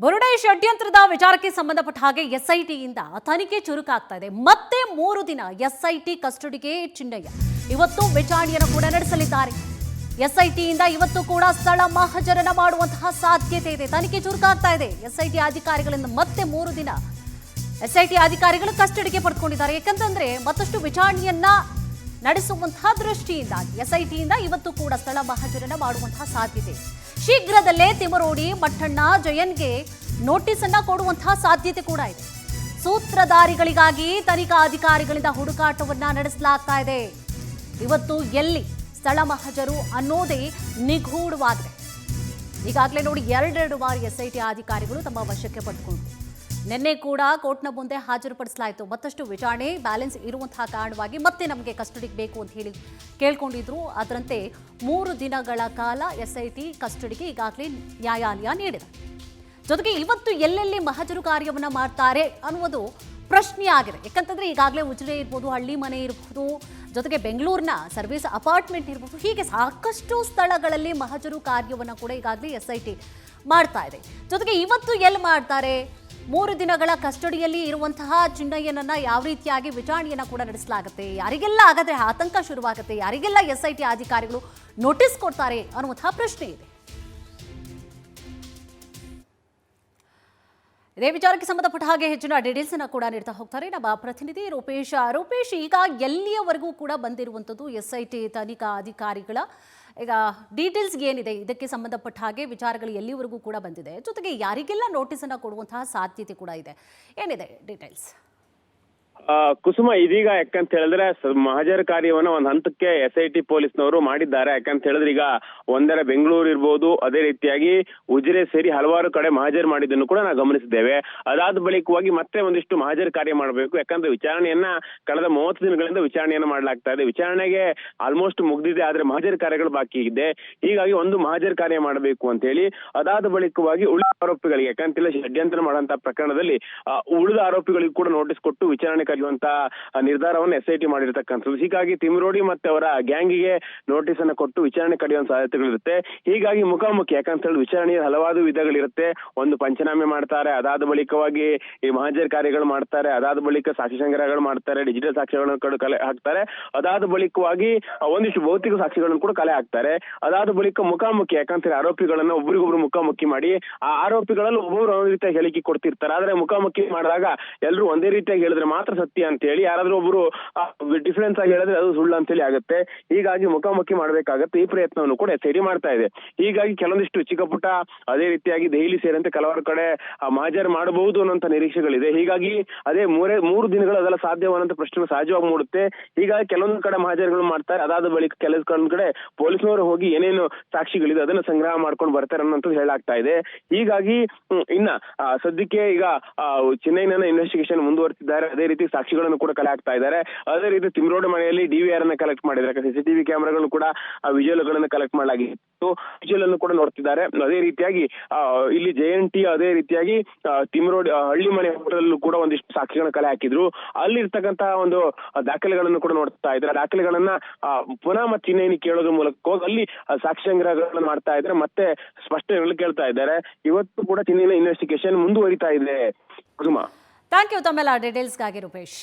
ಬುರುಡೆ ಷಡ್ಯಂತ್ರದ ವಿಚಾರಕ್ಕೆ ಸಂಬಂಧಪಟ್ಟ ಹಾಗೆ ಎಸ್ಐಟಿಯಿಂದ ತನಿಖೆ ಚುರುಕಾಗ್ತಾ ಇದೆ. ಮತ್ತೆ 3 ದಿನ ಎಸ್ಐಟಿ ಕಸ್ಟಡಿಗೆ ಚಿನ್ನಯ್ಯ ಇವತ್ತು ವಿಚಾರಣೆಯನ್ನು ಕೂಡ ನಡೆಸಲಿದ್ದಾರೆ. ಎಸ್ಐಟಿಯಿಂದ ಇವತ್ತು ಕೂಡ ಸ್ಥಳ ಮಹಜರನ ಮಾಡುವಂತಹ ಸಾಧ್ಯತೆ ಇದೆ. ತನಿಖೆ ಚುರುಕಾಗ್ತಾ ಇದೆ. ಎಸ್ಐಟಿ ಅಧಿಕಾರಿಗಳಿಂದ ಮತ್ತೆ 3 ದಿನ ಎಸ್ಐಟಿ ಅಧಿಕಾರಿಗಳು ಕಸ್ಟಡಿಗೆ ಪಡೆದುಕೊಂಡಿದ್ದಾರೆ. ಯಾಕಂತಂದ್ರೆ ಮತ್ತಷ್ಟು ವಿಚಾರಣೆಯನ್ನ ನಡೆಸುವಂತಹ ದೃಷ್ಟಿಯಿಂದಾಗಿ ಎಸ್ಐಟಿಯಿಂದ ಇವತ್ತು ಕೂಡ ಸ್ಥಳ ಮಹಜರನ ಮಾಡುವಂತಹ ಸಾಧ್ಯತೆ. ಶೀಘ್ರದಲ್ಲೇ ತಿಮರೋಡಿ ಮಠಣ್ಣ ಜಯನ್ಗೆ ನೋಟಿಸ್ ಅನ್ನ ಕೊಡುವಂತಹ ಸಾಧ್ಯತೆ ಕೂಡ ಇದೆ. ಸೂತ್ರಧಾರಿಗಳಿಗಾಗಿ ತನಿಖಾ ಅಧಿಕಾರಿಗಳಿಂದ ಹುಡುಕಾಟವನ್ನ ನಡೆಸಲಾಗ್ತಾ ಇದೆ. ಇವತ್ತು ಎಲ್ಲಿ ಸ್ಥಳ ಮಹಜರು ಅನ್ನೋದೇ ನಿಗೂಢವಾಗಿದೆ. ಈಗಾಗಲೇ ನೋಡಿ 2 ಬಾರಿ ಎಸ್ಐಟಿ ಅಧಿಕಾರಿಗಳು ತಮ್ಮ ವಶಕ್ಕೆ ಪಡೆದುಕೊಂಡ್ರು. ನಿನ್ನೆ ಕೂಡ ಕೋರ್ಟ್ನ ಮುಂದೆ ಹಾಜರುಪಡಿಸಲಾಯಿತು. ಮತ್ತಷ್ಟು ವಿಚಾರಣೆ ಬ್ಯಾಲೆನ್ಸ್ ಇರುವಂತಹ ಕಾರಣವಾಗಿ ಮತ್ತೆ ನಮಗೆ ಕಸ್ಟಡಿಗೆ ಬೇಕು ಅಂತ ಹೇಳಿ ಕೇಳ್ಕೊಂಡಿದ್ರು. ಅದರಂತೆ 3 ದಿನಗಳ ಕಾಲ ಎಸ್ಐಟಿ ಕಸ್ಟಡಿಗೆ ಈಗಾಗಲೇ ನ್ಯಾಯಾಲಯ ನೀಡಿದೆ. ಜೊತೆಗೆ ಇವತ್ತು ಎಲ್ಲೆಲ್ಲಿ ಮಹಜರು ಕಾರ್ಯವನ್ನು ಮಾಡ್ತಾರೆ ಅನ್ನುವುದು ಪ್ರಶ್ನೆ ಆಗಿದೆ. ಯಾಕಂತಂದ್ರೆ ಈಗಾಗಲೇ ಉಜಿರೆ ಇರ್ಬೋದು, ಹಳ್ಳಿ ಮನೆ ಇರ್ಬೋದು, ಜೊತೆಗೆ ಬೆಂಗಳೂರಿನ ಸರ್ವಿಸ್ ಅಪಾರ್ಟ್ಮೆಂಟ್ ಇರ್ಬೋದು, ಹೀಗೆ ಸಾಕಷ್ಟು ಸ್ಥಳಗಳಲ್ಲಿ ಮಹಜರು ಕಾರ್ಯವನ್ನು ಕೂಡ ಈಗಾಗಲೇ ಎಸ್ಐಟಿ ಮಾಡ್ತಾ ಇದೆ. ಜೊತೆಗೆ ಇವತ್ತು ಎಲ್ಲಿ ಮಾಡ್ತಾರೆ, 3 ದಿನಗಳ ಕಸ್ಟಡಿಯಲ್ಲಿ ಇರುವಂತಹ ಚಿನ್ನಯ್ಯನನ್ನ ಯಾವ ರೀತಿಯಾಗಿ ವಿಚಾರಣೆಯನ್ನ ಕೂಡ ನಡೆಸಲಾಗುತ್ತೆ, ಯಾರಿಗೆಲ್ಲ ಹಾಗಾದ್ರೆ ಆತಂಕ ಶುರುವಾಗುತ್ತೆ, ಯಾರಿಗೆಲ್ಲ ಎಸ್ಐಟಿ ಅಧಿಕಾರಿಗಳು ನೋಟಿಸ್ ಕೊಡ್ತಾರೆ ಅನ್ನುವಂತಹ ಪ್ರಶ್ನೆ ಇದೆ. ಇದೇ ವಿಚಾರಕ್ಕೆ ಸಂಬಂಧಪಟ್ಟ ಹಾಗೆ ಹೆಚ್ಚಿನ ಡೀಟೇಲ್ಸ್ ಅನ್ನ ಕೂಡ ನೀಡ್ತಾ ಹೋಗ್ತಾರೆ ನಮ್ಮ ಪ್ರತಿನಿಧಿ ರೂಪೇಶ್. ಈಗ ಎಲ್ಲಿಯವರೆಗೂ ಕೂಡ ಬಂದಿರುವಂಥದ್ದು ಎಸ್ಐಟಿ ತನಿಖಾ ಅಧಿಕಾರಿಗಳ ಈಗ ಡೀಟೇಲ್ಸ್ ಏನಿದೆ, ಇದಕ್ಕೆ ಸಂಬಂಧಪಟ್ಟ ಹಾಗೆ ವಿಚಾರಗಳು ಎಲ್ಲಿವರೆಗೂ ಕೂಡ ಬಂದಿದೆ, ಜೊತೆಗೆ ಯಾರಿಗೆಲ್ಲ ನೋಟಿಸ್ ಅನ್ನ ಕೊಡುವಂತಹ ಸಾಧ್ಯತೆ ಕೂಡ ಇದೆ, ಏನಿದೆ ಡೀಟೇಲ್ಸ್? ಕುಸುಮ, ಇದೀಗ ಯಾಕಂತ ಹೇಳಿದ್ರೆ ಮಹಜರ್ ಕಾರ್ಯವನ್ನ ಒಂದ್ ಹಂತಕ್ಕೆ ಎಸ್ಐಟಿ ಪೊಲೀಸ್ನವರು ಮಾಡಿದ್ದಾರೆ. ಯಾಕಂತ ಹೇಳಿದ್ರೆ ಈಗ ಒಂದರ ಬೆಂಗಳೂರು ಇರ್ಬೋದು, ಅದೇ ರೀತಿಯಾಗಿ ಉಜಿರೆ ಸೇರಿ ಹಲವಾರು ಕಡೆ ಮಹಜರ್ ಮಾಡಿದ್ದನ್ನು ಕೂಡ ನಾವು ಗಮನಿಸಿದ್ದೇವೆ. ಅದಾದ ಬಳಿಕವಾಗಿ ಮತ್ತೆ ಒಂದಿಷ್ಟು ಮಹಜರ್ ಕಾರ್ಯ ಮಾಡಬೇಕು. ಯಾಕಂದ್ರೆ ವಿಚಾರಣೆಯನ್ನ ಕಳೆದ 30 ದಿನಗಳಿಂದ ವಿಚಾರಣೆಯನ್ನ ಮಾಡ್ಲಾಗ್ತಾ ಇದೆ. ವಿಚಾರಣೆಗೆ ಆಲ್ಮೋಸ್ಟ್ ಮುಗ್ದಿದೆ, ಆದ್ರೆ ಮಹಜರ್ ಕಾರ್ಯಗಳು ಬಾಕಿ ಇದೆ. ಹೀಗಾಗಿ ಒಂದು ಮಹಜರ್ ಕಾರ್ಯ ಮಾಡಬೇಕು ಅಂತ ಹೇಳಿ ಅದಾದ ಬಳಿಕವಾಗಿ ಉಳಿದ ಆರೋಪಿಗಳಿಗೆ, ಯಾಕಂತಿಲ್ಲ ಷಡ್ಯಂತ್ರ ಮಾಡುವಂತಹ ಪ್ರಕರಣದಲ್ಲಿ ಉಳಿದ ಆರೋಪಿಗಳಿಗೂ ಕೂಡ ನೋಟಿಸ್ ಕೊಟ್ಟು ವಿಚಾರಣೆ ಕರೆಯುವಂತ ನಿರ್ಧಾರವನ್ನು ಎಸ್ಐಟಿ ಮಾಡಿರ್ತಕ್ಕಂಥದ್ದು. ಹೀಗಾಗಿ ತಿಮರೋಡಿ ಮತ್ತೆ ಅವರ ಗ್ಯಾಂಗಿಗೆ ನೋಟಿಸ್ ಅನ್ನ ಕೊಟ್ಟು ವಿಚಾರಣೆ ಕರೆಯುವಂತ ಸಾಧ್ಯತೆಗಳಿರುತ್ತೆ. ಹೀಗಾಗಿ ಮುಖಾಮುಖಿ, ಯಾಕಂತ ಹೇಳಿ ವಿಚಾರಣೆಯ ಹಲವಾರು ವಿಧಗಳಿರುತ್ತೆ. ಒಂದು ಪಂಚನಾಮೆ ಮಾಡ್ತಾರೆ, ಅದಾದ ಬಳಿಕವಾಗಿ ಈ ಮಹಜರ್ ಕಾರ್ಯಗಳು ಮಾಡ್ತಾರೆ, ಅದಾದ ಬಳಿಕ ಸಾಕ್ಷಿ ಸಂಗ್ರಹಗಳು ಮಾಡ್ತಾರೆ, ಡಿಜಿಟಲ್ ಸಾಕ್ಷ್ಯಗಳನ್ನು ಕೂಡ ಕಲೆ ಹಾಕ್ತಾರೆ, ಅದಾದ ಬಳಿಕವಾಗಿ ಒಂದಿಷ್ಟು ಭೌತಿಕ ಸಾಕ್ಷಿಗಳನ್ನು ಕೂಡ ಕಲೆ ಹಾಕ್ತಾರೆ. ಅದಾದ ಬಳಿಕ ಮುಖಾಮುಖಿ, ಯಾಕಂತ ಆರೋಪಿಗಳನ್ನ ಒಬ್ರಿಗೊಬ್ರು ಮುಖಾಮುಖಿ ಮಾಡಿ ಆ ಆರೋಪಿಗಳಲ್ಲಿ ಒಬ್ಬರು ಒಂದ್ ರೀತಿಯಾಗಿ ಹೇಳಿಕೆ ಕೊಡ್ತಿರ್ತಾರೆ. ಆದ್ರೆ ಮುಖಾಮುಖಿ ಮಾಡಿದಾಗ ಎಲ್ಲರೂ ಒಂದೇ ರೀತಿಯಾಗಿ ಹೇಳಿದ್ರೆ ಮಾತ್ರ ಸತ್ಯ ಅಂತ ಹೇಳಿ, ಯಾರಾದ್ರೂ ಒಬ್ರು ಡಿಫರೆನ್ಸ್ ಆಗಿ ಹೇಳಿದ್ರೆ ಅದು ಸುಳ್ಳು ಅಂತ ಹೇಳಿ ಆಗುತ್ತೆ. ಹೀಗಾಗಿ ಮುಖಾಮುಖಿ ಮಾಡ್ಬೇಕಾಗತ್ತೆ. ಈ ಪ್ರಯತ್ನವನ್ನು ಕೂಡ ಎಸ್ಐಟಿ ಮಾಡ್ತಾ ಇದೆ. ಹೀಗಾಗಿ ಕೆಲವೊಂದಿಷ್ಟು ಚಿಕ್ಕ ಪುಟ್ಟ ಅದೇ ರೀತಿಯಾಗಿ ದೆಹಲಿ ಸೇರಿದಂತೆ ಕೆಲವಾರು ಕಡೆ ಮಹಜರ್ ಮಾಡಬಹುದು ಅನ್ನೋಂತ ನಿರೀಕ್ಷೆಗಳಿದೆ. ಹೀಗಾಗಿ ಅದೇ 3 ದಿನಗಳು ಅದೆಲ್ಲ ಸಾಧ್ಯವಾದಂತ ಪ್ರಶ್ನೆ ಸಹಜವಾಗಿ ಮೂಡುತ್ತೆ. ಹೀಗಾಗಿ ಕೆಲವೊಂದು ಕಡೆ ಮಹಜರ್ಗಳು ಮಾಡ್ತಾರೆ. ಅದಾದ ಬಳಿಕ ಕೆಲವೊಂದು ಕಡೆ ಪೊಲೀಸ್ನವರು ಹೋಗಿ ಏನೇನು ಸಾಕ್ಷಿಗಳಿದೆ ಅದನ್ನ ಸಂಗ್ರಹ ಮಾಡ್ಕೊಂಡು ಬರ್ತಾರೆ ಅನ್ನೋಂಥದ್ದು ಹೇಳಾಗ್ತಾ ಇದೆ. ಹೀಗಾಗಿ ಇನ್ನ ಸದ್ಯಕ್ಕೆ ಈಗ ಚೆನ್ನೈನ ಇನ್ವೆಸ್ಟಿಗೇಷನ್ ಮುಂದುವರೆಸಿದ್ದಾರೆ. ಅದೇ ರೀತಿ ಸಾಕ್ಷಿಗಳನ್ನು ಕೂಡ ಕಲೆ ಹಾಕ್ತಾ ಇದ್ದಾರೆ. ಅದೇ ರೀತಿ ತಿಮರೋಡಿ ಮನೆಯಲ್ಲಿ DVR ಅನ್ನ ಕಲೆಕ್ಟ್ ಮಾಡಿದ್ದಾರೆ. CCTV ಕ್ಯಾಮೆರಾಗಳನ್ನು ಕೂಡ ವಿಜುವಲ್ ಗಳನ್ನು ಕಲೆಕ್ಟ್ ಮಾಡಲಾಗಿತ್ತು. ವಿಜುವಲ್ ಅನ್ನು ಕೂಡ ನೋಡ್ತಿದ್ದಾರೆ. ಅದೇ ರೀತಿಯಾಗಿ ಇಲ್ಲಿ JNT, ಅದೇ ರೀತಿಯಾಗಿ ತಿಮರೋಡಿ ಹಳ್ಳಿ ಮನೆ ಹೋಟೆಲ್ ಕೂಡ ಒಂದಿಷ್ಟು ಸಾಕ್ಷಿಗಳನ್ನ ಕಲೆ ಹಾಕಿದ್ರು. ಅಲ್ಲಿ ಇರ್ತಕ್ಕಂತ ಒಂದು ದಾಖಲೆಗಳನ್ನು ಕೂಡ ನೋಡ್ತಾ ಇದ್ದಾರೆ. ದಾಖಲೆಗಳನ್ನ ಪುನಃ ಮತ್ತೆ ಚಿನ್ನೈನಿ ಕೇಳೋದ್ರ ಮೂಲಕ ಅಲ್ಲಿ ಸಾಕ್ಷಿ ಸಂಗ್ರಹಗಳನ್ನ ಮಾಡ್ತಾ ಇದ್ದಾರೆ, ಮತ್ತೆ ಸ್ಪಷ್ಟನೆಗಳು ಕೇಳ್ತಾ ಇದ್ದಾರೆ. ಇವತ್ತು ಕೂಡ ಚಿನ್ನೈನ ಇನ್ವೆಸ್ಟಿಗೇಷನ್ ಮುಂದುವರಿತಾ ಇದೆ. ಕುಸುಮ, ಥ್ಯಾಂಕ್ ಯು ತಮ್ಮೆಲ್ಲ ಡೀಟೇಲ್ಸ್ಗಾಗಿ ರೂಪೇಶ್.